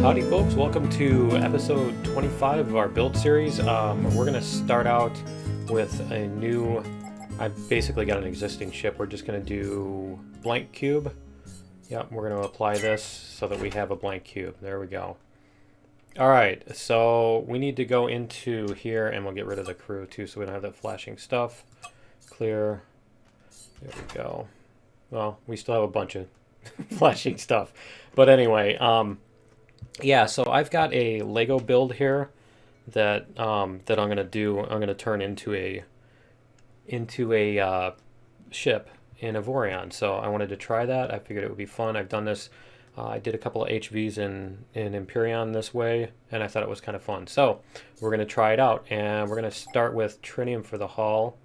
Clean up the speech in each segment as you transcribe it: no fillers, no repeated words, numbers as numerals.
Howdy folks, welcome to episode 25 of our build series. We're going to start out with a new, I've basically got an existing ship. We're just going to do blank cube. Yep, we're going to apply this so that we have a blank cube. There we go. Alright, so we need to go into here and we'll get rid of the crew too so we don't have that flashing stuff. Clear. There we go. Well, we still have a bunch of flashing stuff. But anyway, yeah, so I've got a Lego build here that that I'm gonna turn into a ship in Avorion. So I wanted to try that. I figured it would be fun. I've done this. I did a couple of HVs in Empyrean this way, and I thought it was kind of fun. So we're gonna try it out, and we're gonna start with trinium for the hull.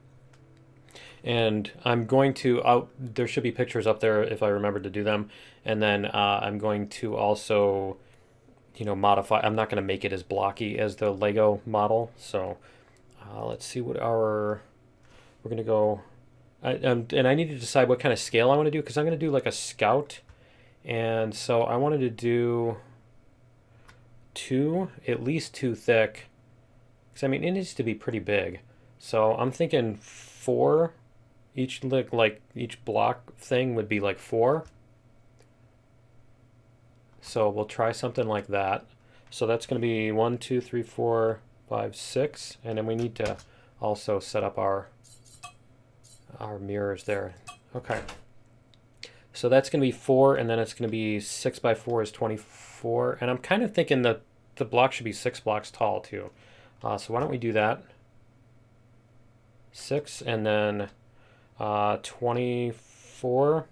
And I'm going to there should be pictures up there if I remember to do them, and then I'm going to also, you know, modify. I'm not going to make it as blocky as the Lego model. So let's see what we're going to go. And I need to decide what kind of scale I want to do, because I'm going to do like a scout. And so I wanted to do at least two thick, because I mean it needs to be pretty big. So I'm thinking 4. Each each block thing would be like 4. So we'll try something like that. So that's going to be 1, 2, 3, 4, 5, 6, and then we need to also set up our mirrors there. Okay. So that's going to be 4, and then it's going to be 6 by 4 is 24, and I'm kind of thinking that the block should be 6 blocks tall too. So why don't we do that? 6, and then 24.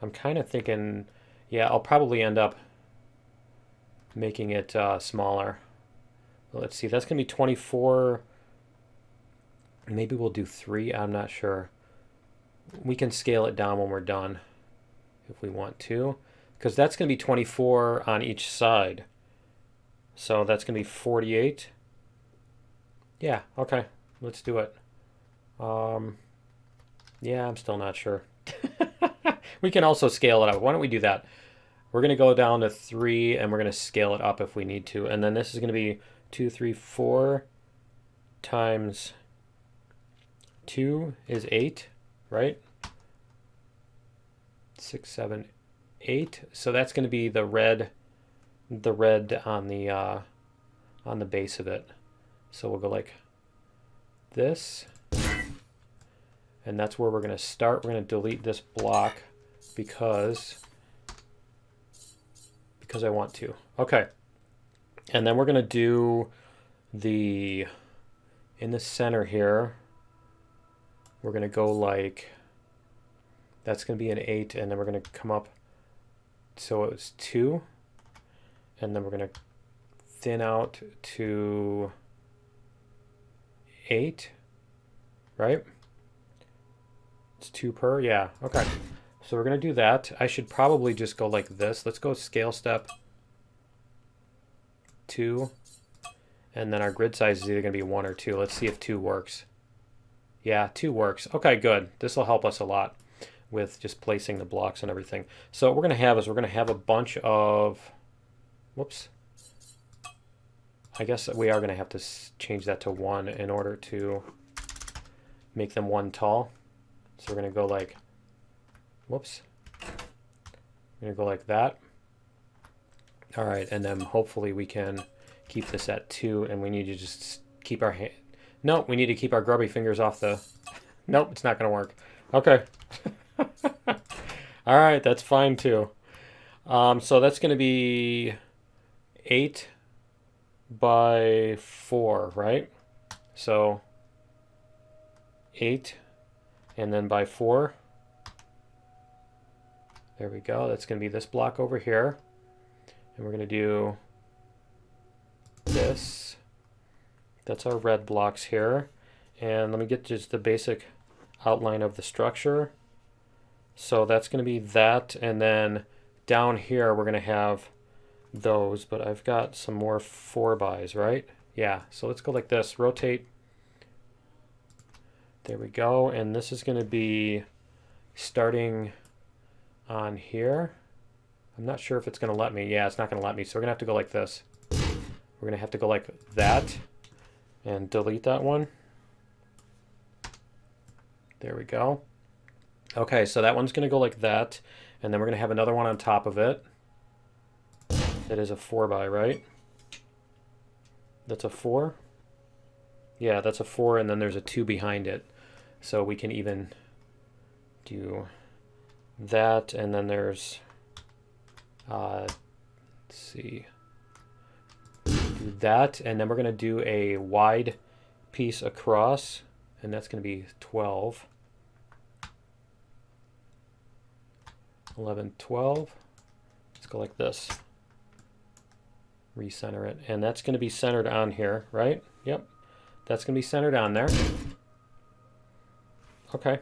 I'm kind of thinking, yeah, I'll probably end up making it smaller. Let's see, that's going to be 24. Maybe we'll do 3, I'm not sure. We can scale it down when we're done if we want to, because that's going to be 24 on each side. So that's going to be 48. Yeah, okay, let's do it. Yeah, I'm still not sure. We can also scale it up. Why don't we do that? We're going to go down to 3, and we're going to scale it up if we need to. And then this is going to be 2, 3, 4 times 2 is 8, right? 6, 7, 8. So that's going to be the red on the base of it. So we'll go like this. And that's where we're going to start. We're going to delete this block because I want to. Okay. And then we're going to do in the center here, we're going to go like, that's going to be an 8, and then we're going to come up, so it's 2, and then we're going to thin out to 8, right? It's 2 per, yeah, okay. So we're going to do that. I should probably just go like this. Let's go scale step 2. And then our grid size is either going to be 1 or 2. Let's see if 2 works. Yeah, 2 works. Okay, good. This will help us a lot with just placing the blocks and everything. So what we're going to have is we're going to have a bunch of... Whoops. I guess we are going to have to change that to 1 in order to make them 1 tall. So we're going to go like... Whoops. I'm going to go like that. All right, and then hopefully we can keep this at 2, and we need to just keep our hand. No, we need to keep our grubby fingers off the. Nope, it's not going to work. Okay. All right, that's fine too. So that's going to be 8 by 4, right? So 8, and then by 4. There we go. That's going to be this block over here. And we're going to do this. That's our red blocks here. And let me get just the basic outline of the structure. So that's going to be that. And then down here, we're going to have those. But I've got some more 4-bys, right? Yeah. So let's go like this. Rotate. There we go. And this is going to be starting on here. I'm not sure if it's going to let me. Yeah, it's not going to let me. So we're going to have to go like this. We're going to have to go like that and delete that one. There we go. Okay, so that one's going to go like that. And then we're going to have another one on top of it. That is a 4x, right? That's a 4? Yeah, that's a 4, and then there's a 2 behind it. So we can even do that, and then there's, let's see, do that, and then we're going to do a wide piece across, and that's going to be 12. 11, 12. Let's go like this. Recenter it, and that's going to be centered on here, right? Yep, that's going to be centered on there. Okay,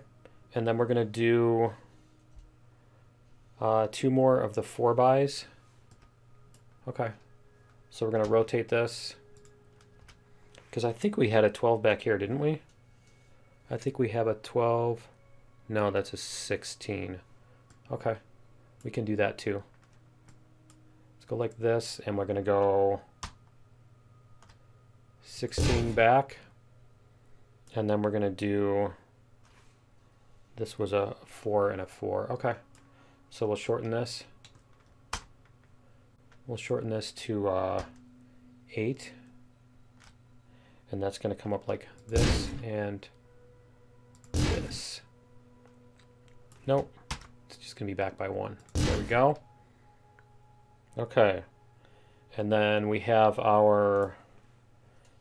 and then we're going to do 2 more of the 4x's. Okay, so we're going to rotate this, because I think we had a 12 back here, didn't we? I think we have a 12. No, that's a 16. Okay, we can do that too. Go like this, and we're going to go 16 back, and then we're going to do, this was a 4 and a 4. Okay, so we'll shorten this. We'll shorten this to 8, and that's going to come up like this and this. Nope, it's just going to be back by 1. There we go. Okay, and then we have our,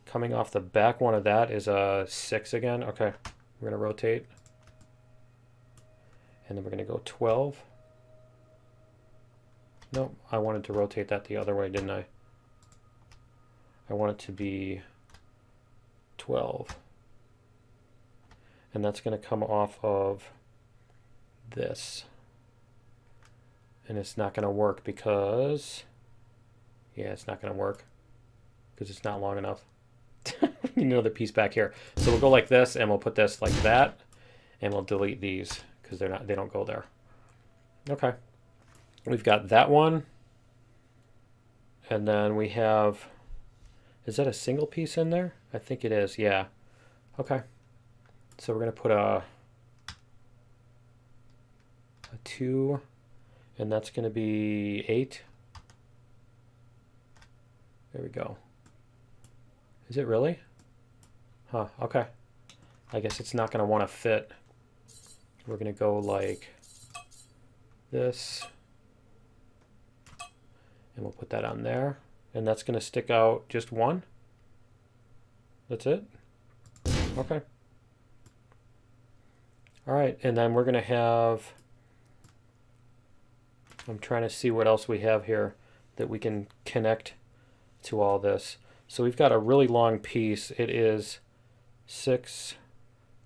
coming off the back one of that is a 6 again. Okay, we're going to rotate. And then we're going to go 12. Nope, I wanted to rotate that the other way, didn't I? I want it to be 12. And that's going to come off of this. And it's not going to work because, yeah, it's not going to work because it's not long enough. We need another piece back here. So we'll go like this, and we'll put this like that, and we'll delete these because they don't go there. Okay, we've got that one, and then we have, is that a single piece in there? I think it is. Yeah. Okay. So we're going to put a 2. And that's going to be 8. There we go. Is it really? Huh, okay. I guess it's not going to want to fit. We're going to go like this. And we'll put that on there. And that's going to stick out just 1. That's it? Okay. All right, and then we're going to have, I'm trying to see what else we have here that we can connect to all this. So we've got a really long piece. It is 6,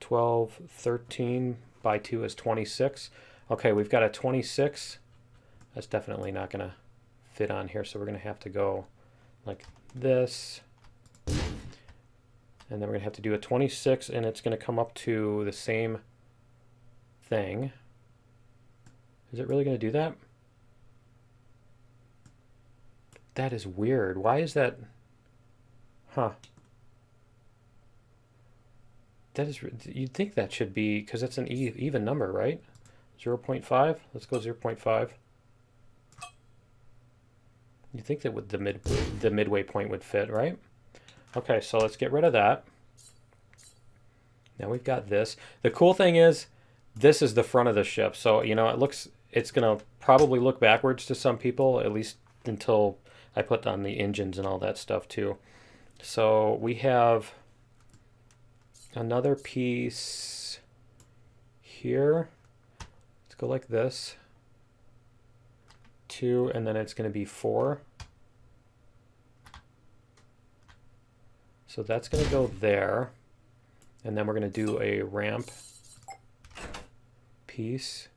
12, 13 by 2 is 26. Okay, we've got a 26. That's definitely not going to fit on here, so we're going to have to go like this. And then we're going to have to do a 26, and it's going to come up to the same thing. Is it really going to do that? That is weird. Why is that? Huh. That is, you'd think that should be, because it's an even number, right? 0.5. Let's go 0.5. You'd think that with the midway point would fit, right? Okay, so let's get rid of that. Now we've got this. The cool thing is, this is the front of the ship. So, you know, it's going to probably look backwards to some people, at least until I put on the engines and all that stuff too. So we have another piece here. Let's go like this. 2, and then it's going to be 4. So that's going to go there. And then we're going to do a ramp piece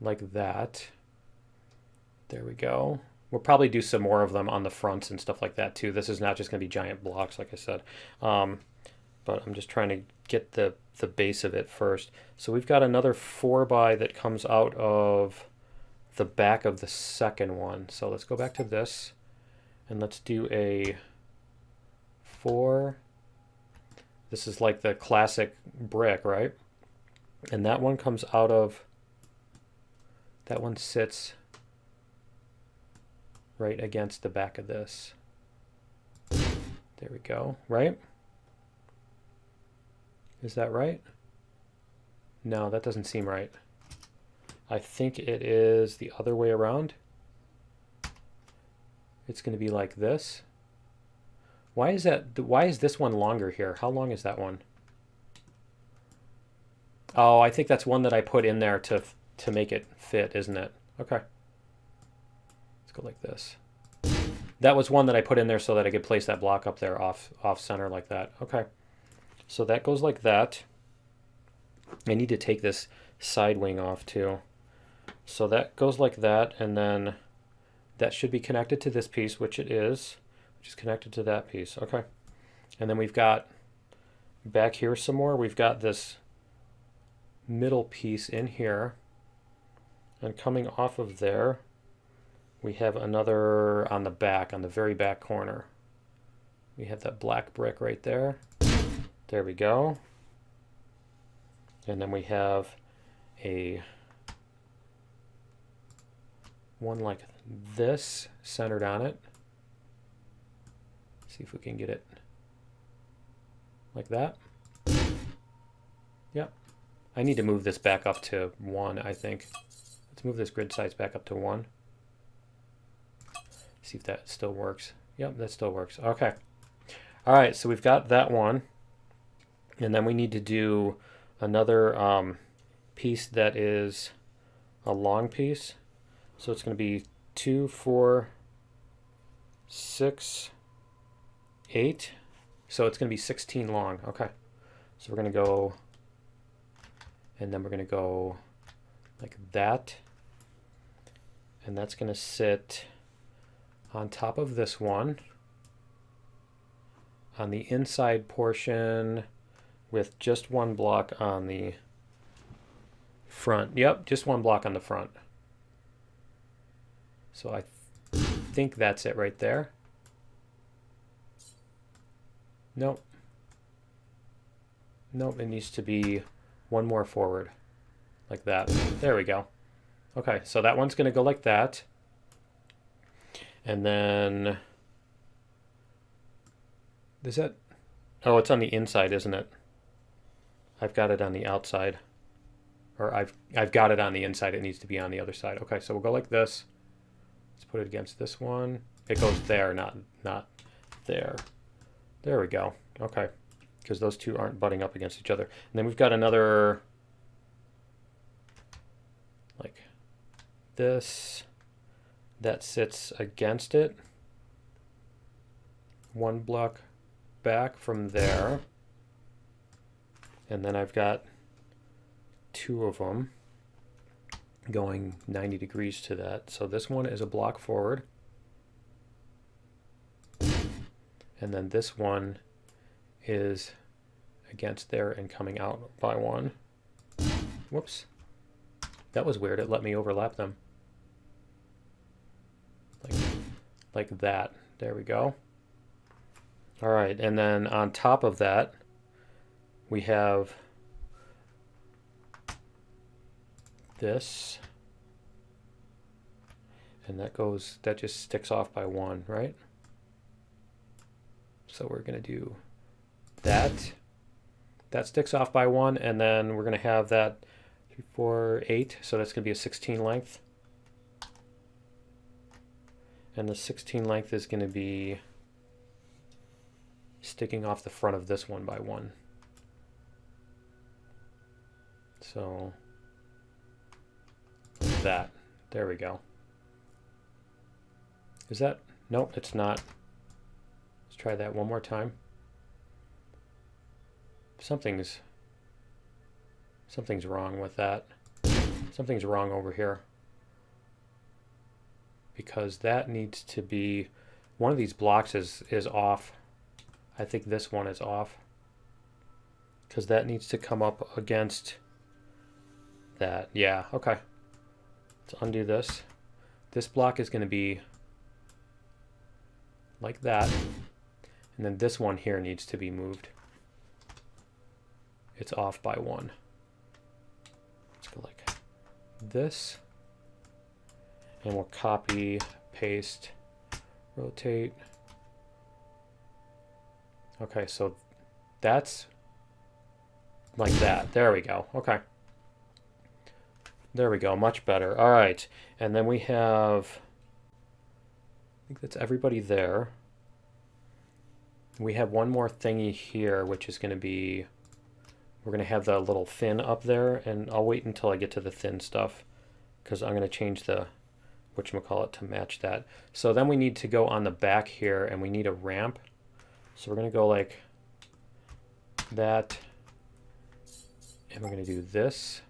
like that. There we go. We'll probably do some more of them on the fronts and stuff like that too. This is not just going to be giant blocks, like I said. But I'm just trying to get the base of it first. So we've got another 4x that comes out of the back of the second one. So let's go back to this and let's do a 4. This is like the classic brick, right? And that one comes out of, that one sits right against the back of this. There we go, right? Is that right? No, that doesn't seem right. I think it is the other way around. It's going to be like this. Why is that? Why is this one longer here? How long is that one? Oh, I think that's one that I put in there to make it fit, isn't it? Okay. Let's go like this. That was one that I put in there so that I could place that block up there off center like that. Okay. So that goes like that. I need to take this side wing off too. So that goes like that, and then that should be connected to this piece, which it is, which is connected to that piece. Okay. And then we've got back here some more. We've got this middle piece in here, and coming off of there, we have another on the back, on the very back corner. We have that black brick right there. There we go. And then we have a one like this centered on it. See if we can get it like that. Yep. I need to move this back up to 1, I think. Let's move this grid size back up to 1. See if that still works. Yep, that still works. Okay. All right, so we've got that one. And then we need to do another piece that is a long piece. So it's going to be 2, 4, 6, 8. So it's going to be 16 long. Okay. So we're going to go, and then we're going to go like that. And that's going to sit on top of this one, on the inside portion, with just one block on the front. Yep, just one block on the front. So I think that's it right there. Nope. Nope, it needs to be one more forward, like that. There we go. Okay, so that one's going to go like that. And then, is that, oh, it's on the inside, isn't it? I've got it on the outside, or I've got it on the inside. It needs to be on the other side. Okay, so we'll go like this. Let's put it against this one. It goes there, not there. There we go. Okay, because those two aren't butting up against each other. And then we've got another like this that sits against it. One block back from there. And then I've got 2 of them going 90 degrees to that. So this one is a block forward. And then this one is against there and coming out by 1. Whoops. That was weird. It let me overlap them. Like that. There we go. All right. And then on top of that, we have this, and that just sticks off by 1, right? So we're going to do that. That sticks off by 1, and then we're going to have that 3, 4, 8, so that's going to be a 16 length. And the 16 length is going to be sticking off the front of this one by 1. So that, there we go. Is that, nope, it's not. Let's try that one more time. Something's wrong with that. Something's wrong over here. Because that needs to be, one of these blocks is off. I think this one is off. Because that needs to come up against that. Yeah, okay. Let's undo this. This block is going to be like that. And then this one here needs to be moved. It's off by 1. Let's go like this. And we'll copy, paste, rotate. Okay, so that's like that. There we go. Okay. There we go. Much better. All right. And then we have, I think that's everybody there. We have one more thingy here, which is going to be, we're going to have the little fin up there. And I'll wait until I get to the thin stuff, because I'm going to change the whatchamacallit to match that. So then we need to go on the back here, and we need a ramp. So we're going to go like that, and we're going to do this,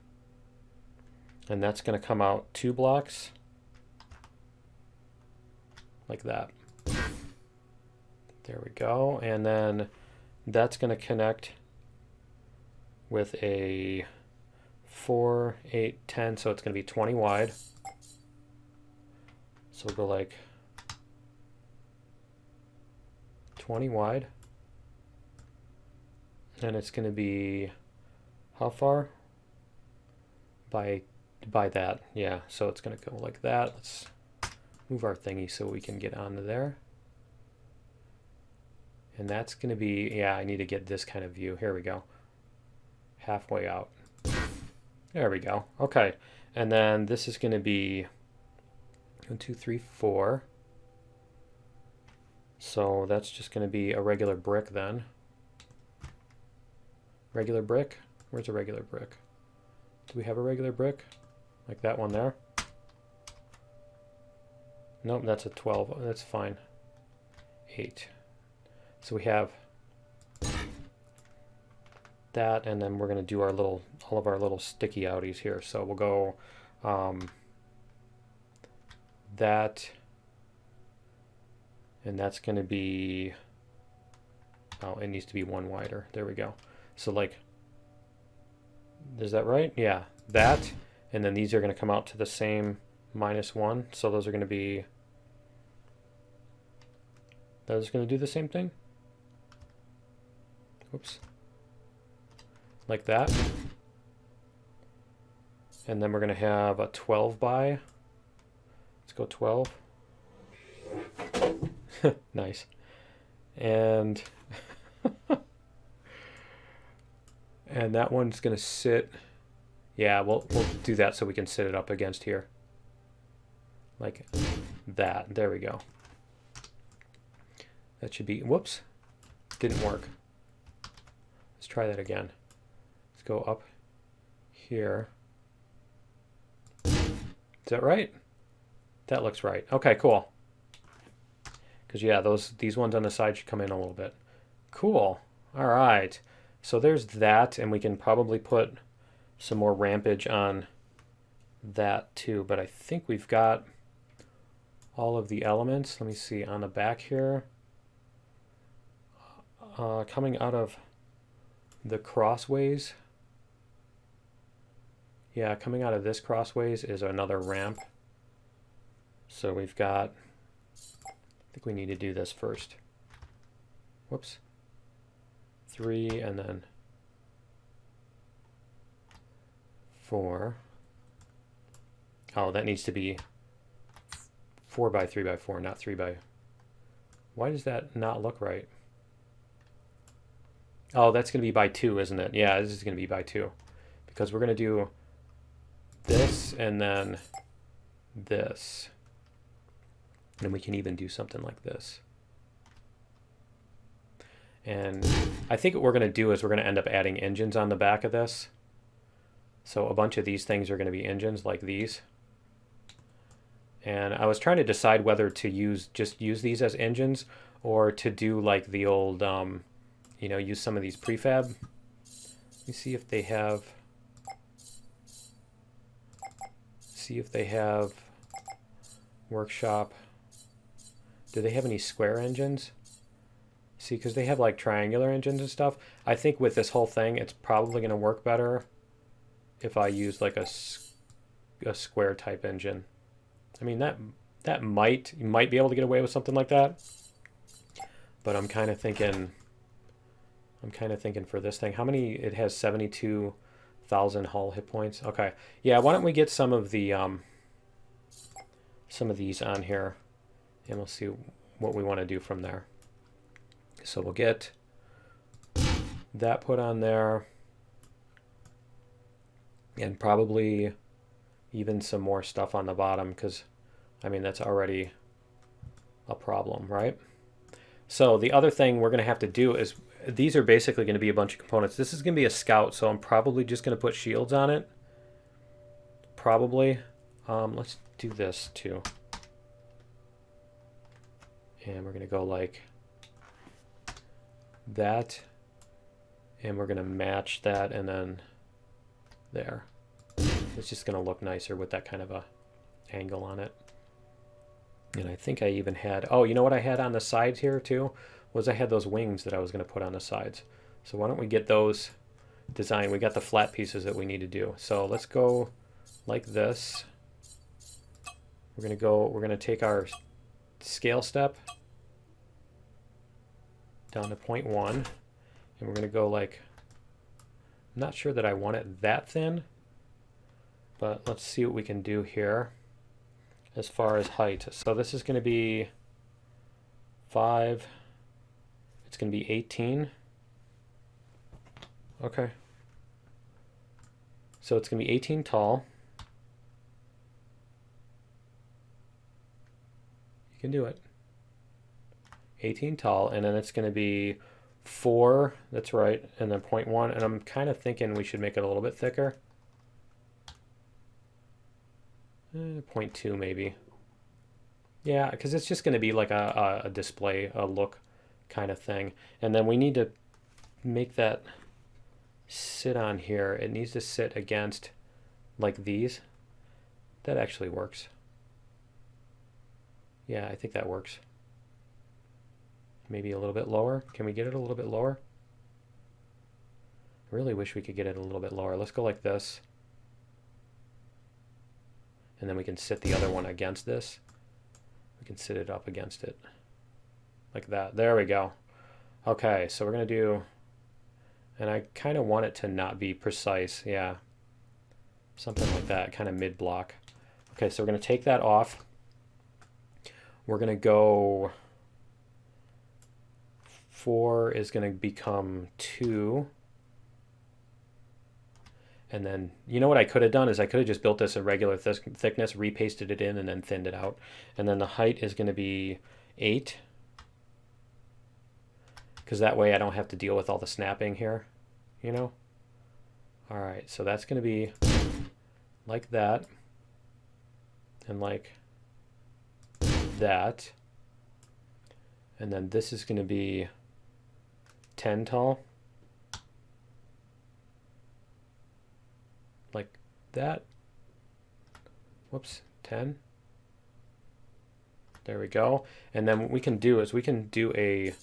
and that's going to come out 2 blocks like that. There we go. And then that's going to connect with a 4, 8, 10, so it's going to be 20 wide. So we'll go like 20 wide, and it's going to be how far? By that, yeah. So it's going to go like that. Let's move our thingy so we can get onto there. And that's going to be, yeah, I need to get this kind of view. Here we go. Halfway out. There we go. Okay. And then this is going to be 1, 2, 3, 4. So that's just going to be a regular brick then. Regular brick? Where's a regular brick? Do we have a regular brick? Like that one there? Nope, that's a 12. That's fine. 8. So we have that, and then we're going to do our little, all of our little sticky outies here. So we'll go that, and that's going to be, oh, it needs to be 1 wider. There we go. So like, is that right? Yeah, that, and then these are going to come out to the same -1. So those are going to be, those are going to do the same thing. Oops. Like that. And then we're going to have a 12 by. Let's go 12. Nice. And and that one's going to sit. Yeah, we'll do that so we can sit it up against here. Like that. There we go. That should be, whoops. Didn't work. Let's try that again. Let's go up here. Is that right? That looks right. Okay, cool. Because yeah, these ones on the side should come in a little bit. Cool. All right. So there's that, and we can probably put some more rampage on that too. But I think we've got all of the elements. Let me see on the back here. Coming out of the crossways. Yeah, coming out of this crossways is another ramp. So we've got, I think we need to do this first. Whoops. 3 and then 4. Oh, that needs to be 4 by 3 by 4, not 3 by. Why does that not look right? Oh, that's going to be by 2, isn't it? Yeah, this is going to be by 2. Because we're going to do this and then this. And we can even do something like this. And I think what we're going to do is we're going to end up adding engines on the back of this. So a bunch of these things are going to be engines like these. And I was trying to decide whether to just use these as engines or to do like the old, you know, use some of these prefab. Let me see if they have, workshop. Do they have any square engines? See, because they have like triangular engines and stuff. I think with this whole thing, it's probably going to work better if I use like a a square type engine. I mean, that might, you might be able to get away with something like that. But I'm kind of thinking for this thing, how many, it has 72,000 hull hit points. Okay. Yeah, why don't we get some of the some of these on here, and we'll see what we want to do from there. So we'll get that put on there, and probably even some more stuff on the bottom, because I mean that's already a problem, right? So the other thing we're going to have to do is, these are basically going to be a bunch of components. This is going to be a scout, so I'm probably just going to put shields on it. Probably. Let's do this too. And we're going to go like that. And we're going to match that, and then there. It's just going to look nicer with that kind of a angle on it. And I think I even had, oh, you know what I had on the sides here too? Was I had those wings that I was going to put on the sides. So why don't we get those designed? We got the flat pieces that we need to do. So let's go like this. We're going to take our scale step down to 0.1, and we're going to go like, I'm not sure that I want it that thin, but let's see what we can do here as far as height. So this is going to be 5, it's going to be 18. Okay. So it's going to be 18 tall. You can do it. 18 tall, and then it's going to be 4, that's right, and then 0.1, and I'm kind of thinking we should make it a little bit thicker. 0.2 maybe. Yeah, because it's just going to be like a display, a look kind of thing. And then we need to make that sit on here. It needs to sit against like these. That actually works. Yeah, I think that works. Maybe a little bit lower. Can we get it a little bit lower? I really wish we could get it a little bit lower. Let's go like this. And then we can sit the other one against this. We can sit it up against it. Like that. There we go. Okay, so we're going to do... And I kind of want it to not be precise. Yeah. Something like that. Kind of mid-block. Okay, so we're going to take that off. We're going to go... 4 is going to become 2. And then, you know what I could have done is I could have just built this a regular thickness, repasted it in, and then thinned it out. And then the height is going to be 8. Because that way I don't have to deal with all the snapping here, you know? All right, so that's going to be like that. And like that. And then this is going to be 10 tall. Like that. Whoops, 10. There we go. And then what we can do is we can do a,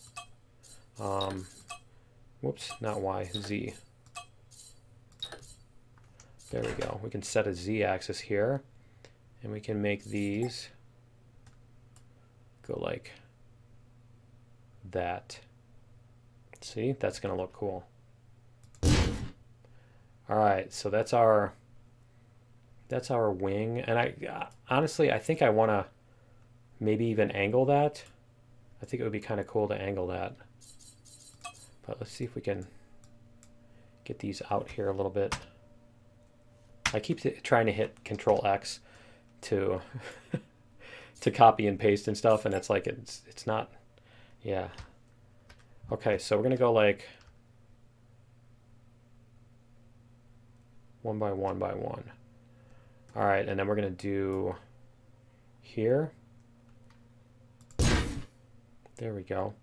whoops, not Y, Z. There we go. We can set a Z axis here, and we can make these go like that. See, that's going to look cool. All right, so that's our wing, and I honestly I think I want to maybe even angle that. I think it would be kind of cool to angle that. But let's see if we can get these out here a little bit. I keep trying to hit Control X to to copy and paste and stuff, and it's like it's not. Yeah. Okay, so we're gonna go like 1 by 1 by 1. All right, and then we're gonna do here. There we go.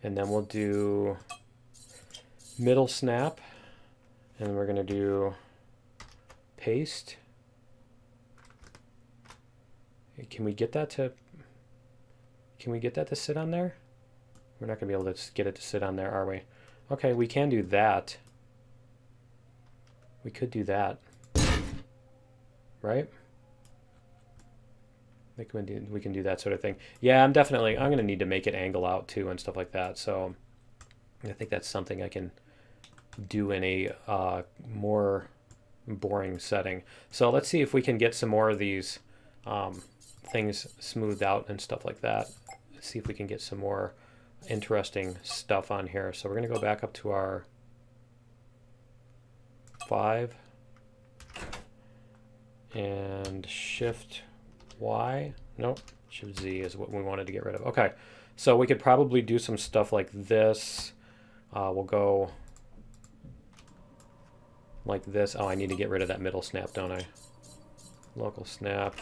And then we'll do middle snap, and we're gonna do paste. Can we get that to sit on there? We're not gonna be able to get it to sit on there, are we? Okay, we can do that. We could do that, right? I think we can do that sort of thing. Yeah, I'm going to need to make it angle out too and stuff like that. So I think that's something I can do in a more boring setting. So let's see if we can get some more of these things smoothed out and stuff like that. Let's see if we can get some more interesting stuff on here. So we're going to go back up to our 5 and Shift Y. Nope, Shift Z is what we wanted to get rid of. Okay, so we could probably do some stuff like this. We'll go like this. Oh, I need to get rid of that middle snap, don't I? Local snap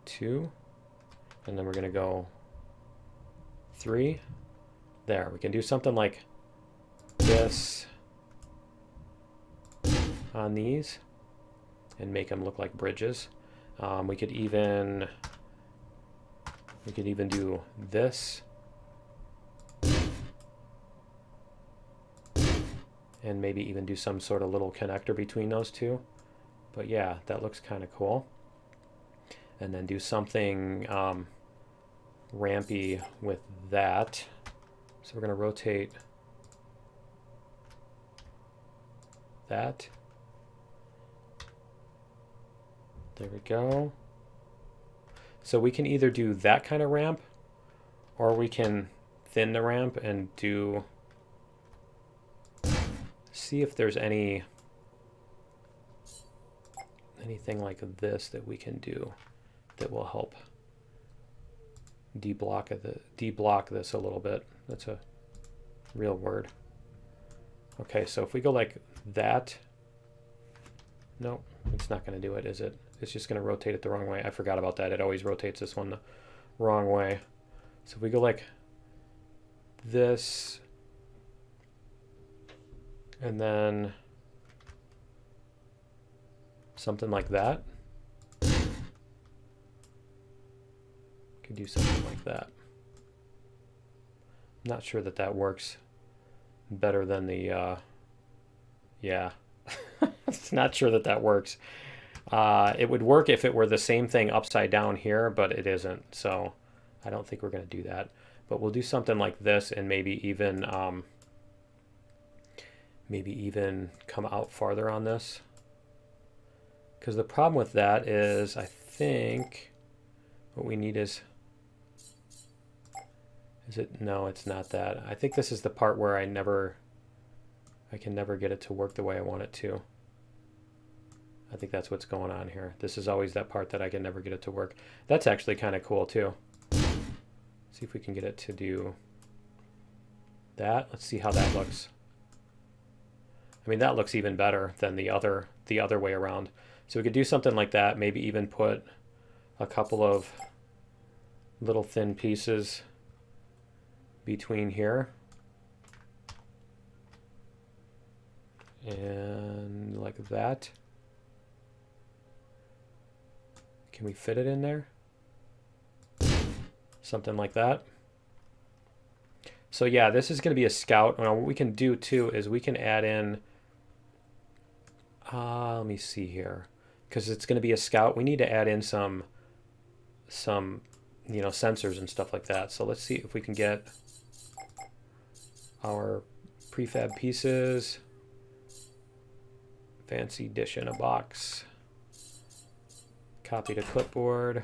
2, and then we're gonna go 3. There, we can do something like this on these and make them look like bridges. We could even do this and maybe even do some sort of little connector between those two. But yeah, that looks kind of cool. And then do something rampy with that. So we're going to rotate that. There we go. So we can either do that kind of ramp, or we can thin the ramp and do, see if there's anything like this that we can do that will help deblock this a little bit. That's a real word. Okay, so if we go like that, no, it's not going to do it, is it? It's just going to rotate it the wrong way. I forgot about that. It always rotates this one the wrong way. So if we go like this, and then something like that, could do something like that. I'm not sure that that works better than the, yeah. It's not sure that that works. It would work if it were the same thing upside down here, but it isn't. So I don't think we're going to do that. But we'll do something like this, and maybe even come out farther on this. Because the problem with that is, I think what we need is it? No, it's not that. I think this is the part where I can never get it to work the way I want it to. I think that's what's going on here. This is always that part that I can never get it to work. That's actually kind of cool too. See if we can get it to do that. Let's see how that looks. I mean, that looks even better than the other way around. So we could do something like that, maybe even put a couple of little thin pieces between here. And like that. Can we fit it in there? Something like that. So yeah, this is going to be a scout. Now what we can do too is we can add in, let me see here, because it's going to be a scout. We need to add in some sensors and stuff like that. So let's see if we can get our prefab pieces. Fancy dish in a box. Copy to clipboard,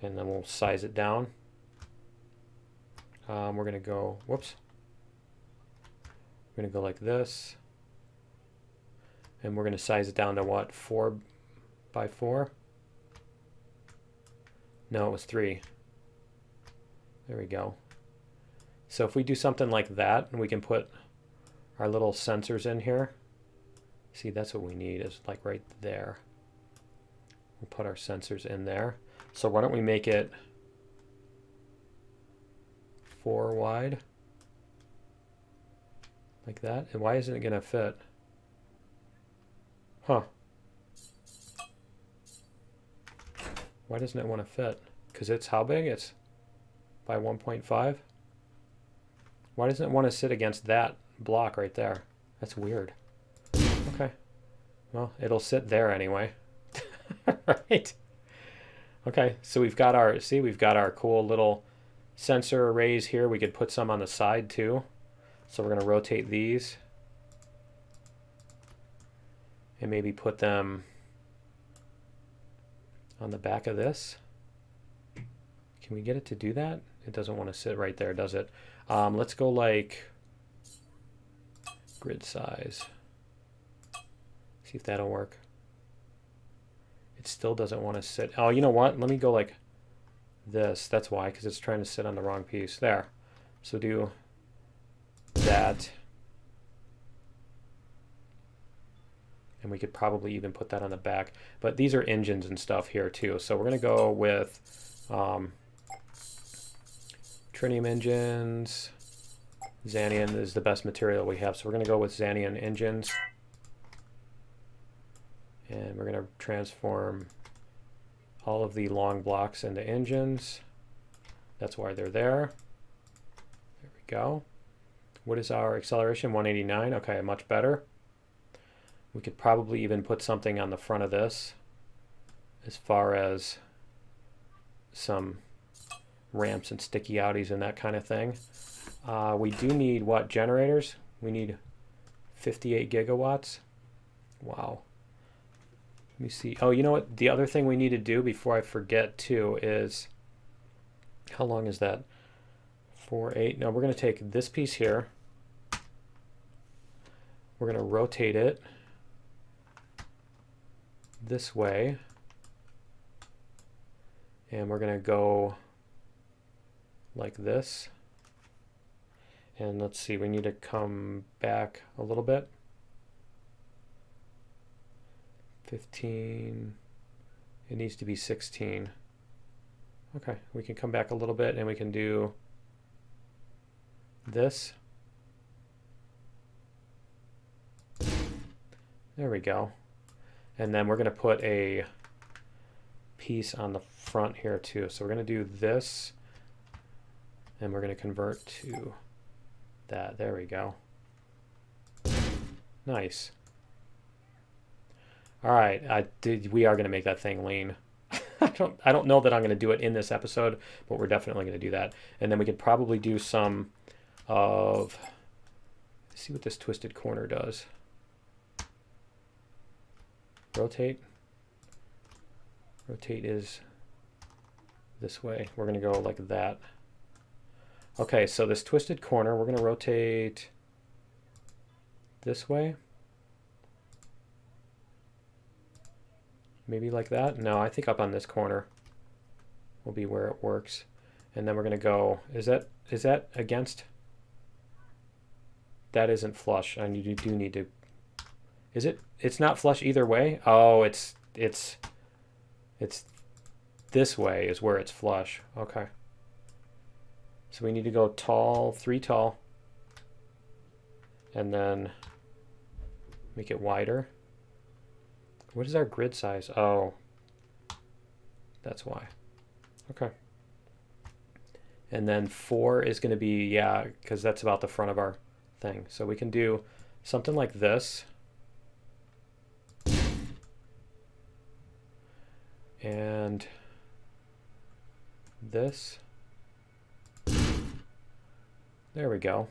and then we'll size it down. We're going to go, whoops. We're going to go like this. And we're going to size it down to what, 4 by 4? No, it was 3. There we go. So if we do something like that, and we can put our little sensors in here. See, that's what we need, is like right there. We'll put our sensors in there. So why don't we make it 4 wide? Like that. And why isn't it going to fit? Huh. Why doesn't it want to fit? Because it's how big? It's by 1.5? Why doesn't it want to sit against that block right there? That's weird. Okay. Well, it'll sit there anyway. Right. Okay, so we've got our, see, we've got our cool little sensor arrays here. We could put some on the side too. So we're going to rotate these and maybe put them on the back of this. Can we get it to do that? It doesn't want to sit right there, does it? Let's go like grid size. See if that'll work. It still doesn't want to sit. Oh, you know what? Let me go like this. That's why, because it's trying to sit on the wrong piece. There. So do that. And we could probably even put that on the back. But these are engines and stuff here too. So we're going to go with tritium engines. Xanian is the best material we have. So we're going to go with Xanian engines. And we're going to transform all of the long blocks into engines. That's why they're there. There we go. What is our acceleration? 189. Okay, much better. We could probably even put something on the front of this as far as some ramps and sticky outies and that kind of thing. We do need, what, generators? We need 58 gigawatts. Wow. Let me see. Oh, you know what? The other thing we need to do before I forget too is, how long is that? 4, 8. No, we're going to take this piece here. We're going to rotate it this way. And we're going to go like this. And let's see, we need to come back a little bit. 15, it needs to be 16. Okay, we can come back a little bit and we can do this. There we go. And then we're going to put a piece on the front here too. So we're going to do this and we're going to convert to that. There we go. Nice. All right, we are going to make that thing lean. I don't know that I'm going to do it in this episode, but we're definitely going to do that. And then we could probably do some of, let's see what this twisted corner does. Rotate. Rotate is this way. We're going to go like that. Okay, so this twisted corner, we're going to rotate this way. Maybe like that? No, I think up on this corner will be where it works. And then we're going to go, is that against? That isn't flush. I do need to, is it? It's not flush either way? Oh, it's this way is where it's flush. Okay. So we need to go tall, 3 tall. And then make it wider. What is our grid size? Oh, that's why. Okay. And then 4 is going to be, yeah, because that's about the front of our thing. So we can do something like this. And this. There we go.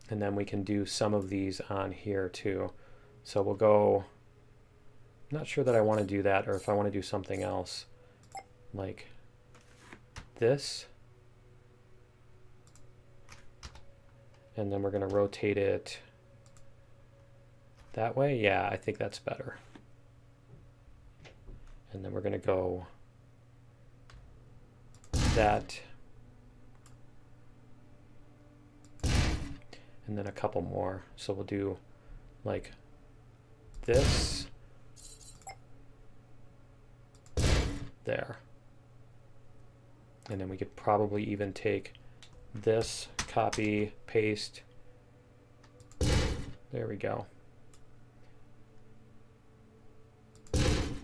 And then we can do some of these on here too. So we'll go, not sure that I want to do that or if I want to do something else like this. And then we're going to rotate it that way. Yeah, I think that's better. And then we're going to go that. And then a couple more. So we'll do like this. There. And then we could probably even take this, copy, paste. There we go.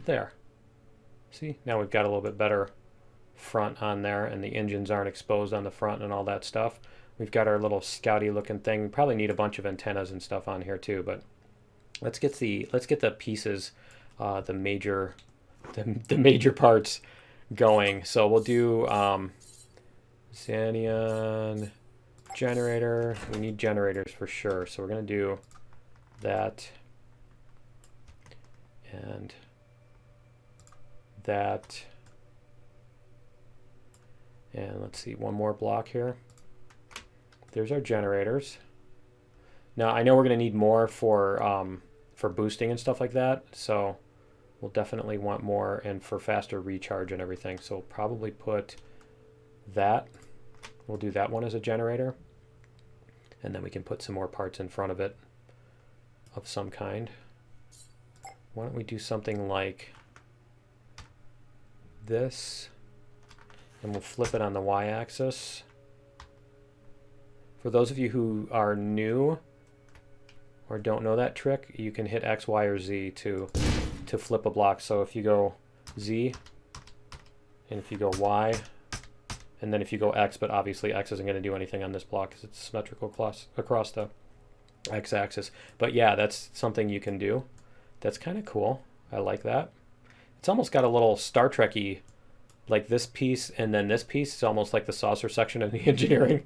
There. See, now we've got a little bit better front on there and the engines aren't exposed on the front and all that stuff. We've got our little scouty looking thing. We probably need a bunch of antennas and stuff on here too, but let's get the pieces the major parts going. So we'll do Xanion generator. We need generators for sure. So we're going to do that and that. And let's see, one more block here. There's our generators. Now I know we're going to need more for boosting and stuff like that. So we'll definitely want more, and for faster recharge and everything. So we'll probably put that. We'll do that one as a generator. And then we can put some more parts in front of it of some kind. Why don't we do something like this, and we'll flip it on the y-axis. For those of you who are new or don't know that trick, you can hit X, Y, or Z to flip a block. So if you go Z, and if you go Y, and then if you go X, but obviously X isn't going to do anything on this block because it's symmetrical across the X-axis. But yeah, that's something you can do. That's kind of cool. I like that. It's almost got a little Star Trek-y, like this piece and then this piece. It's almost like the saucer section of the engineering.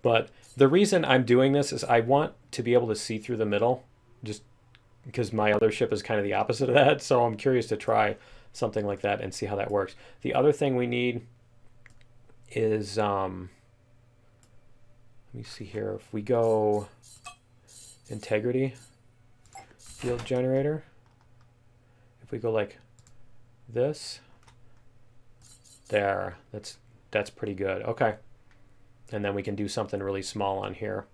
But the reason I'm doing this is I want to be able to see through the middle, just because my other ship is kind of the opposite of that. So I'm curious to try something like that and see how that works. The other thing we need is, let me see here, if we go integrity field generator, if we go like this, there, that's pretty good. Okay. And then we can do something really small on here.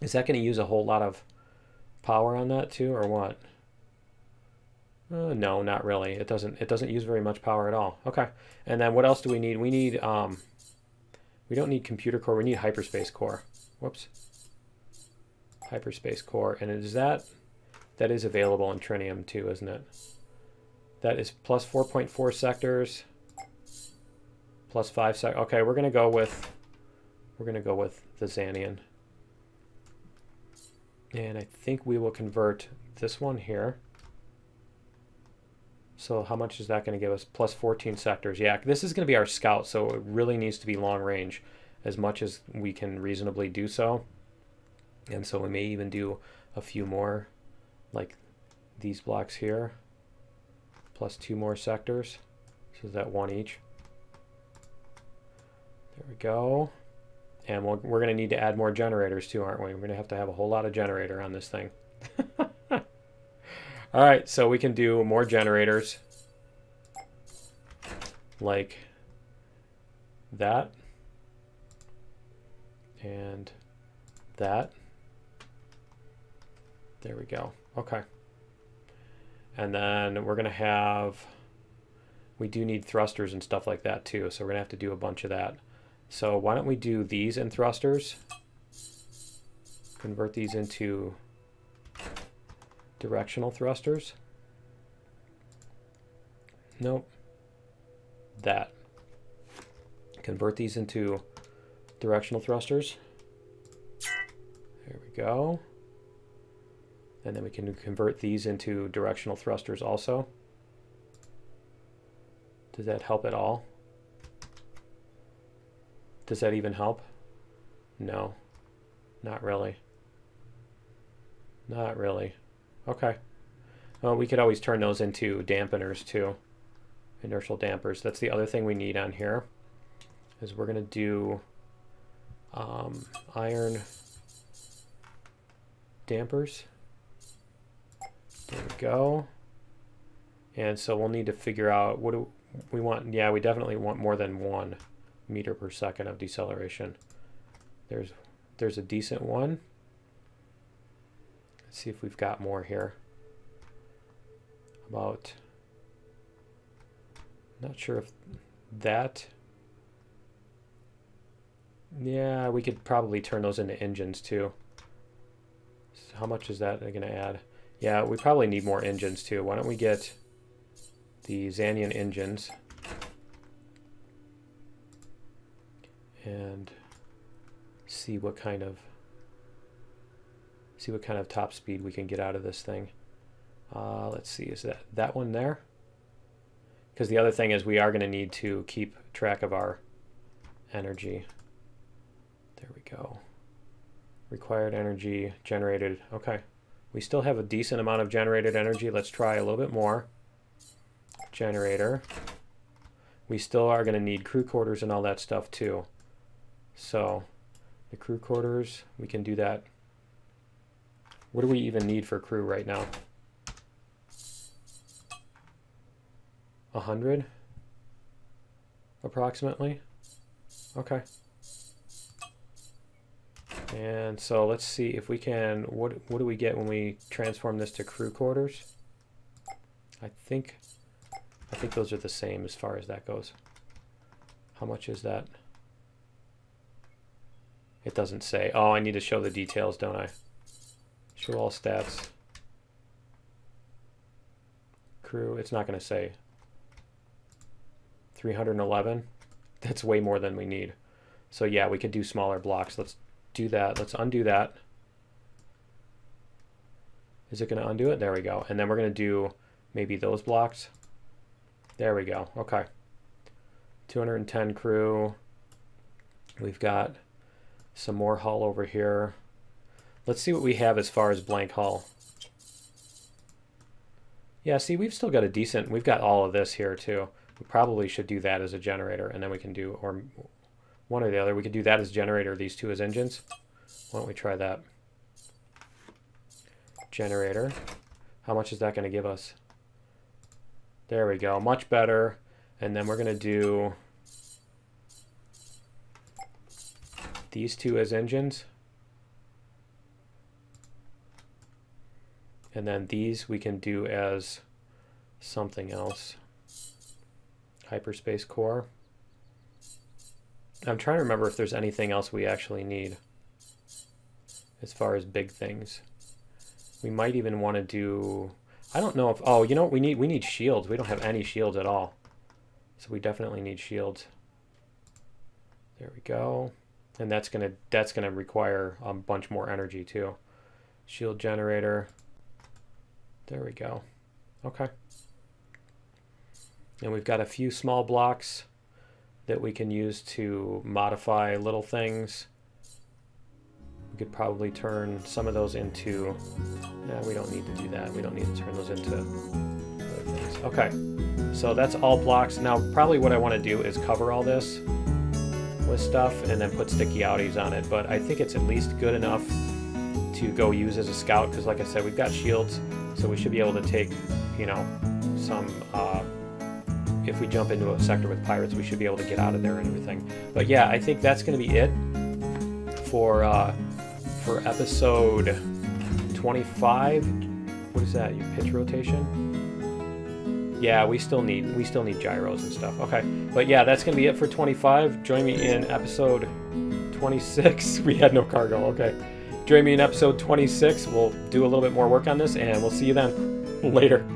Is that going to use a whole lot of power on that too, or what? No, not really. It doesn't use very much power at all. Okay. And then what else do we need? We need we don't need computer core. We need hyperspace core. Whoops. Hyperspace core, and is that is available in Trinium too, isn't it? That is plus 4.4 sectors, plus 5 sec. Okay, we're gonna go with the Xanion, and I think we will convert this one here. So how much is that going to give us? Plus 14 sectors. Yeah, this is going to be our scout, so it really needs to be long range as much as we can reasonably do so. And so we may even do a few more, like these blocks here, plus 2 more sectors. So is that 1 each? There we go. And we're going to need to add more generators too, aren't we? We're going to have a whole lot of generator on this thing. All right, so we can do more generators like that and that. There we go. Okay. And then we're going to have, we do need thrusters and stuff like that too, so we're going to have to do a bunch of that. So why don't we do these in thrusters, convert these into directional thrusters. Nope. That. Convert these into directional thrusters. There we go. And then we can convert these into directional thrusters also. Does that help at all? Does that even help? No. Not really. Not really. Okay. Well, we could always turn those into dampeners too. Inertial dampers. That's the other thing we need on here. Is we're going to do iron dampers. There we go. And so we'll need to figure out what do we want. Yeah, we definitely want more than 1 meter per second of deceleration. There's a decent one. Let's see if we've got more here. About, not sure if that, yeah, we could probably turn those into engines too. So how much is that going to add? Yeah, we probably need more engines too. Why don't we get the Xanion engines and see what kind of top speed we can get out of this thing. Let's see, is that one there? Because the other thing is we are going to need to keep track of our energy. There we go. Required energy generated. Okay. We still have a decent amount of generated energy. Let's try a little bit more. Generator. We still are going to need crew quarters and all that stuff too. So the crew quarters, we can do that. What do we even need for crew right now? 100 approximately. Okay. And so let's see if we can, what do we get when we transform this to crew quarters? I think those are the same as far as that goes. How much is that? It doesn't say. Oh, I need to show the details, don't I? Show all stats. Crew, it's not going to say. 311. That's way more than we need. So yeah, we could do smaller blocks. Let's do that. Let's undo that. Is it going to undo it? There we go. And then we're going to do maybe those blocks. There we go. Okay. 210 crew. We've got some more hull over here. Let's see what we have as far as blank hull. Yeah, see, we've still got a decent, we've got all of this here too. We probably should do that as a generator, and then we can do, or one or the other. We could do that as generator, these two as engines. Why don't we try that? Generator. How much is that going to give us? There we go, much better. And then we're going to do these two as engines. And then these we can do as something else. Hyperspace core. I'm trying to remember if there's anything else we actually need as far as big things. We might even want to do, I don't know if, oh, you know what we need shields. We don't have any shields at all. So we definitely need shields. There we go. And that's gonna require a bunch more energy too. Shield generator. There we go. Okay. And we've got a few small blocks that we can use to modify little things. We could probably turn some of those into, we don't need to do that. We don't need to turn those into other things. Okay, so that's all blocks. Now, probably what I want to do is cover all this with stuff and then put sticky outies on it. But I think it's at least good enough to go use as a scout, because like I said, we've got shields, so we should be able to take, you know, some, if we jump into a sector with pirates, we should be able to get out of there and everything. But yeah, I think that's going to be it for episode 25. What is that? Your pitch rotation? Yeah, we still need gyros and stuff. Okay, but yeah, that's going to be it for 25. Join me in episode 26. We had no cargo. Okay, join me in episode 26. We'll do a little bit more work on this, and we'll see you then. Later.